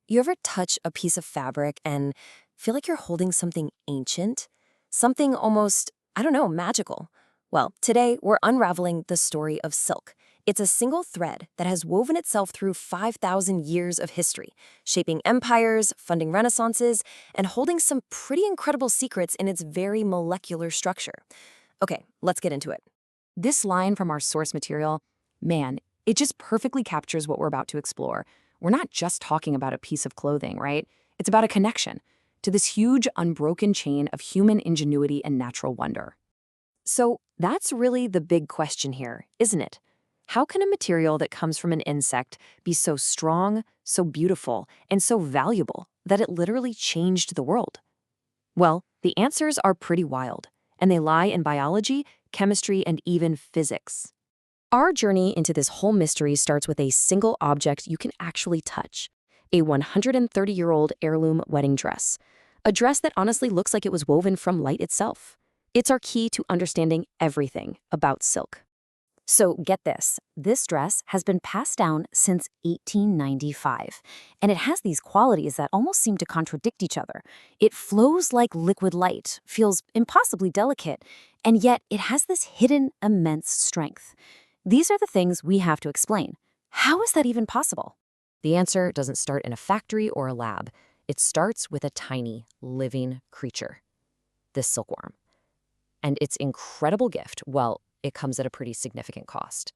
You ever touch a piece of fabric and feel like you're holding something ancient? Something almost, I don't know, magical? Well, today we're unraveling the story of silk. It's a single thread that has woven itself through 5,000 years of history, shaping empires, funding renaissances, and holding some pretty incredible secrets in its very molecular structure. Okay, let's get into it. This line from our source material, man, it just perfectly captures what we're about to explore. We're not just talking about a piece of clothing, right? It's about a connection to this huge, unbroken chain of human ingenuity and natural wonder. So that's really the big question here, isn't it? How can a material that comes from an insect be so strong, so beautiful, and so valuable that it literally changed the world? Well, the answers are pretty wild, and they lie in biology, chemistry, and even physics. Our journey into this whole mystery starts with a single object you can actually touch, a 130-year-old heirloom wedding dress, a dress that honestly looks like it was woven from light itself. It's our key to understanding everything about silk. So get this dress has been passed down since 1895, and it has these qualities that almost seem to contradict each other. It flows like liquid light, feels impossibly delicate, and yet it has this hidden immense strength. These are the things we have to explain. How is that even possible? The answer doesn't start in a factory or a lab. It starts with a tiny, living creature, this silkworm. And its incredible gift, well, it comes at a pretty significant cost.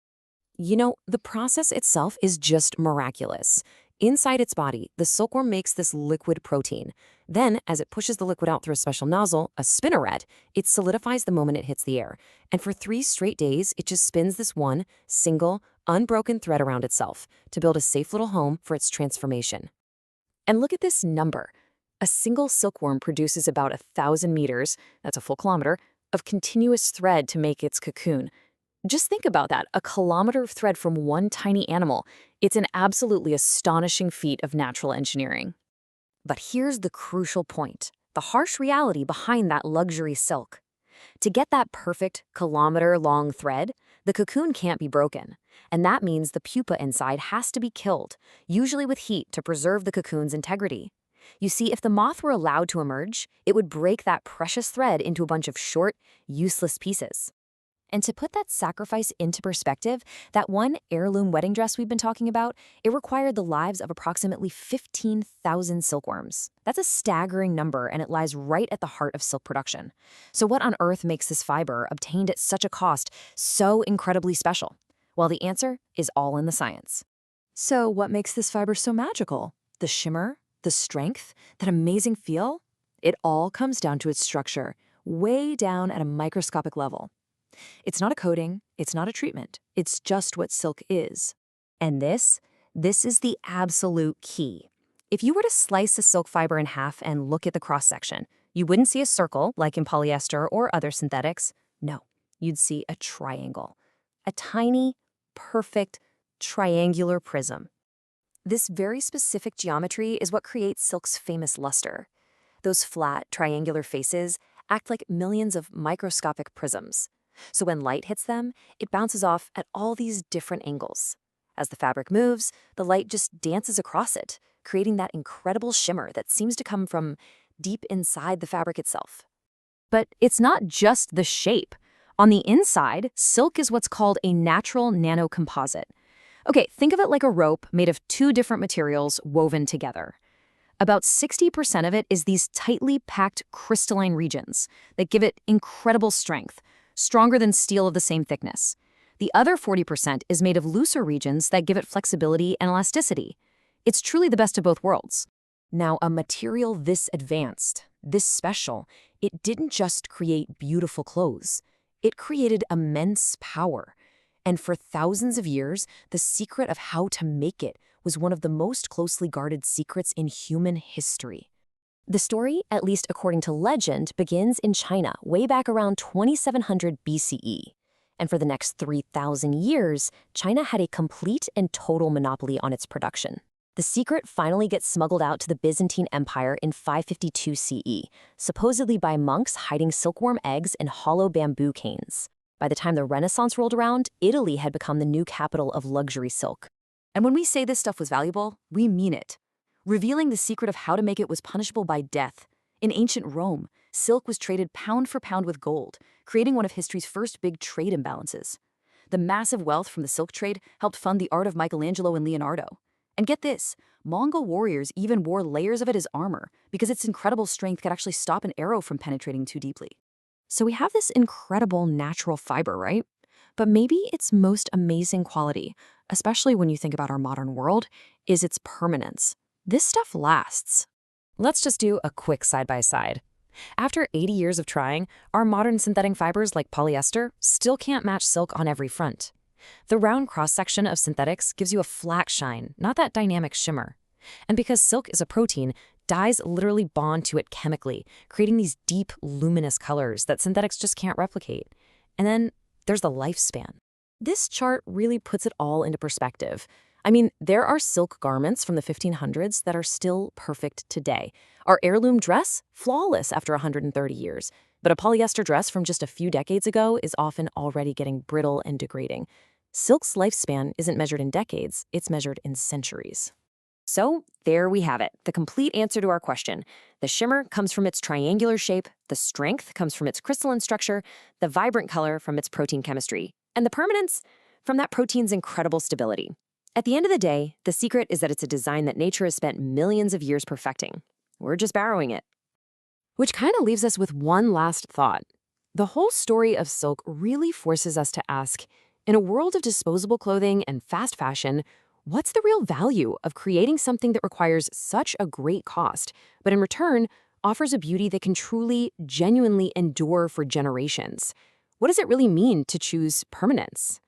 You know, the process itself is just miraculous. Inside its body, the silkworm makes this liquid protein. Then, as it pushes the liquid out through a special nozzle, a spinneret, it solidifies the moment it hits the air. And for 3 straight days, it just spins this one, single, unbroken thread around itself to build a safe little home for its transformation. And look at this number. A single silkworm produces about 1,000 meters, that's a full kilometer, of continuous thread to make its cocoon. Just think about that, a kilometer of thread from one tiny animal. It's an absolutely astonishing feat of natural engineering. But here's the crucial point, the harsh reality behind that luxury silk. To get that perfect kilometer-long thread, the cocoon can't be broken. And that means the pupa inside has to be killed, usually with heat to preserve the cocoon's integrity. You see, if the moth were allowed to emerge, it would break that precious thread into a bunch of short, useless pieces. And to put that sacrifice into perspective, that one heirloom wedding dress we've been talking about, it required the lives of approximately 15,000 silkworms. That's a staggering number, and it lies right at the heart of silk production. So what on earth makes this fiber, obtained at such a cost, so incredibly special? Well, the answer is all in the science. So what makes this fiber so magical? The shimmer? The strength? That amazing feel? It all comes down to its structure, way down at a microscopic level. It's not a coating, it's not a treatment, it's just what silk is. And this is the absolute key. If you were to slice a silk fiber in half and look at the cross-section, you wouldn't see a circle like in polyester or other synthetics. No, you'd see a triangle. A tiny, perfect, triangular prism. This very specific geometry is what creates silk's famous luster. Those flat, triangular faces act like millions of microscopic prisms. So when light hits them, it bounces off at all these different angles. As the fabric moves, the light just dances across it, creating that incredible shimmer that seems to come from deep inside the fabric itself. But it's not just the shape. On the inside, silk is what's called a natural nanocomposite. Okay, think of it like a rope made of 2 different materials woven together. About 60% of it is these tightly packed crystalline regions that give it incredible strength, stronger than steel of the same thickness. The other 40% is made of looser regions that give it flexibility and elasticity. It's truly the best of both worlds. Now, a material this advanced, this special, it didn't just create beautiful clothes. It created immense power. And for thousands of years, the secret of how to make it was one of the most closely guarded secrets in human history. The story, at least according to legend, begins in China way back around 2700 BCE. And for the next 3,000 years, China had a complete and total monopoly on its production. The secret finally gets smuggled out to the Byzantine Empire in 552 CE, supposedly by monks hiding silkworm eggs in hollow bamboo canes. By the time the Renaissance rolled around, Italy had become the new capital of luxury silk. And when we say this stuff was valuable, we mean it. revealing the secret of how to make it was punishable by death. In ancient Rome, silk was traded pound for pound with gold, creating one of history's first big trade imbalances. The massive wealth from the silk trade helped fund the art of Michelangelo and Leonardo. And get this, Mongol warriors even wore layers of it as armor because its incredible strength could actually stop an arrow from penetrating too deeply. So we have this incredible natural fiber, right? But maybe its most amazing quality, especially when you think about our modern world, is its permanence. This stuff lasts. Let's just do a quick side-by-side. After 80 years of trying, our modern synthetic fibers like polyester still can't match silk on every front. The round cross-section of synthetics gives you a flat shine, not that dynamic shimmer. And because silk is a protein, dyes literally bond to it chemically, creating these deep, luminous colors that synthetics just can't replicate. And then there's the lifespan. This chart really puts it all into perspective. I mean, there are silk garments from the 1500s that are still perfect today. Our heirloom dress, flawless after 130 years. But a polyester dress from just a few decades ago is often already getting brittle and degrading. Silk's lifespan isn't measured in decades, it's measured in centuries. So there we have it, the complete answer to our question. The shimmer comes from its triangular shape, the strength comes from its crystalline structure, the vibrant color from its protein chemistry, and the permanence from that protein's incredible stability. At the end of the day, the secret is that it's a design that nature has spent millions of years perfecting. We're just borrowing it. Which kind of leaves us with one last thought. The whole story of silk really forces us to ask, in a world of disposable clothing and fast fashion, what's the real value of creating something that requires such a great cost, but in return offers a beauty that can truly, genuinely endure for generations? What does it really mean to choose permanence?